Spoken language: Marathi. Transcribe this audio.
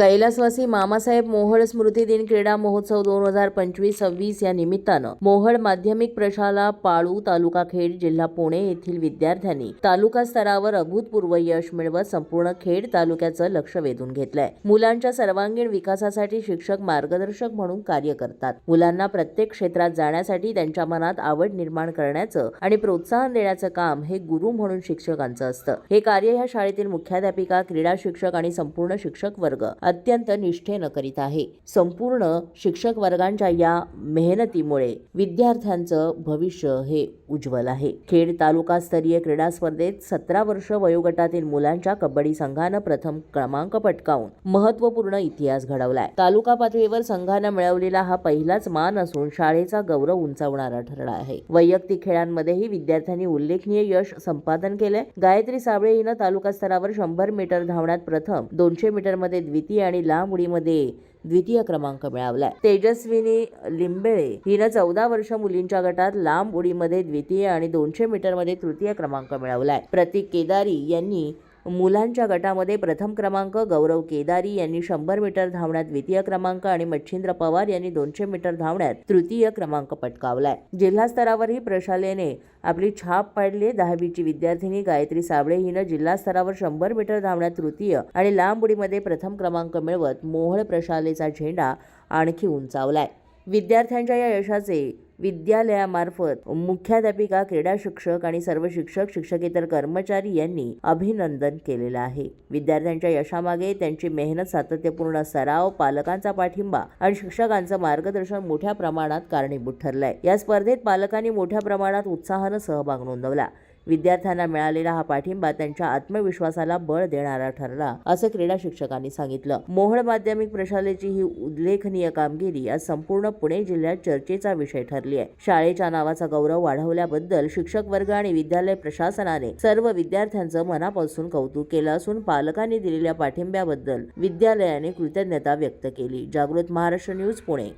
कैलासवासी मामासाहेब मोहोळ स्मृती दिन क्रीडा महोत्सव 2025-26 या निमित्तानं मोहोळ माध्यमिक प्रशाला पाळू तालुका खेड जिल्हा पुणे येथील विद्यार्थ्यांनी तालुका स्तरावर अभूतपूर्व यश मिळवत संपूर्ण खेड तालुक्याचं लक्ष वेधून घेतलंय। मुलांच्या सर्वांगीण विकासासाठी शिक्षक मार्गदर्शक म्हणून कार्य करतात। मुलांना प्रत्येक क्षेत्रात जाण्यासाठी त्यांच्या मनात आवड निर्माण करण्याचं आणि प्रोत्साहन देण्याचं काम हे गुरु म्हणून शिक्षकांचं असतं। हे कार्य ह्या शाळेतील मुख्याध्यापिका, क्रीडा शिक्षक आणि संपूर्ण शिक्षक वर्ग अत्यंत निष्ठेनं करीत आहे। संपूर्ण शिक्षक वर्गांच्या या मेहनतीमुळे विद्यार्थ्यांचं भविष्य हे उज्ज्वल आहे। खेड तालुकास्तरीय क्रीडा स्पर्धेत 17 वर्ष वयोगटातील मुलांच्या कबड्डी संघानं प्रथम क्रमांक पटकावून महत्त्वपूर्ण इतिहास घडवलाय। तालुका पातळीवर संघानं मिळवलेला हा पहिलाच मान असून शाळेचा गौरव उंचावणारा ठरला आहे। वैयक्तिक खेळांमध्येही विद्यार्थ्यांनी उल्लेखनीय यश संपादन केले। गायत्री साबळे हिनं तालुका स्तरावर 100 मीटर धावण्यात प्रथम, 200 मीटर मध्ये द्वितीय आणि लांब उडीमध्ये द्वितीय क्रमांक मिळवलाय। तेजस्विनी लिंबेळे हिनं 14 वर्ष मुलींच्या गटात लांब उडीमध्ये द्वितीय आणि 200 मीटर मध्ये तृतीय क्रमांक मिळवलाय। प्रतीक केदारी यांनी मुलांच्या गटामध्ये प्रथम क्रमांक, गौरव केदारी यांनी 100 मीटर धावण्यात द्वितीय क्रमांक आणि मच्छिंद्र पवार यांनी 200 मीटर धावण्यात तृतीय क्रमांक पटकावलाय। जिल्हा स्तरावरही प्रशालेने आपली छाप पाडली। 10वीची विद्यार्थिनी गायत्री साबळे हिनं जिल्हा स्तरावर 100 मीटर धावण्यात तृतीय आणि लांब उडीमध्ये प्रथम क्रमांक मिळवत मोहोळ प्रशालेचा झेंडा आणखी उंचावलाय। विद्यार्थ्यांच्या या यशाचे विद्यालयामार्फत मुख्याध्यापिका, क्रीडा शिक्षक आणि सर्व शिक्षक, शिक्षकेतर कर्मचारी यांनी अभिनंदन केलेलं आहे। विद्यार्थ्यांच्या यशामागे त्यांची मेहनत, सातत्यपूर्ण सराव, पालकांचा पाठिंबा आणि शिक्षकांचं मार्गदर्शन मोठ्या प्रमाणात कारणीभूत ठरलंय। या स्पर्धेत पालकांनी मोठ्या प्रमाणात उत्साहानं सहभाग नोंदवला। विद्यार्थ्यांना मिळालेला हा पाठिंबा त्यांच्या आत्मविश्वासाला बळ देणारा ठरला, असं क्रीडा शिक्षकांनी सांगितलं। मोहोळ माध्यमिक प्रशालेची ही उल्लेखनीय कामगिरी आज संपूर्ण पुणे जिल्ह्यात चर्चेचा विषय ठरली आहे। शाळेच्या नावाचा गौरव वाढवल्याबद्दल शिक्षक वर्ग आणि विद्यालय प्रशासनाने सर्व विद्यार्थ्यांचं मनापासून कौतुक केलं असून पालकांनी दिलेल्या पाठिंब्याबद्दल विद्यालयाने कृतज्ञता व्यक्त केली। जागृत महाराष्ट्र न्यूज, पुणे।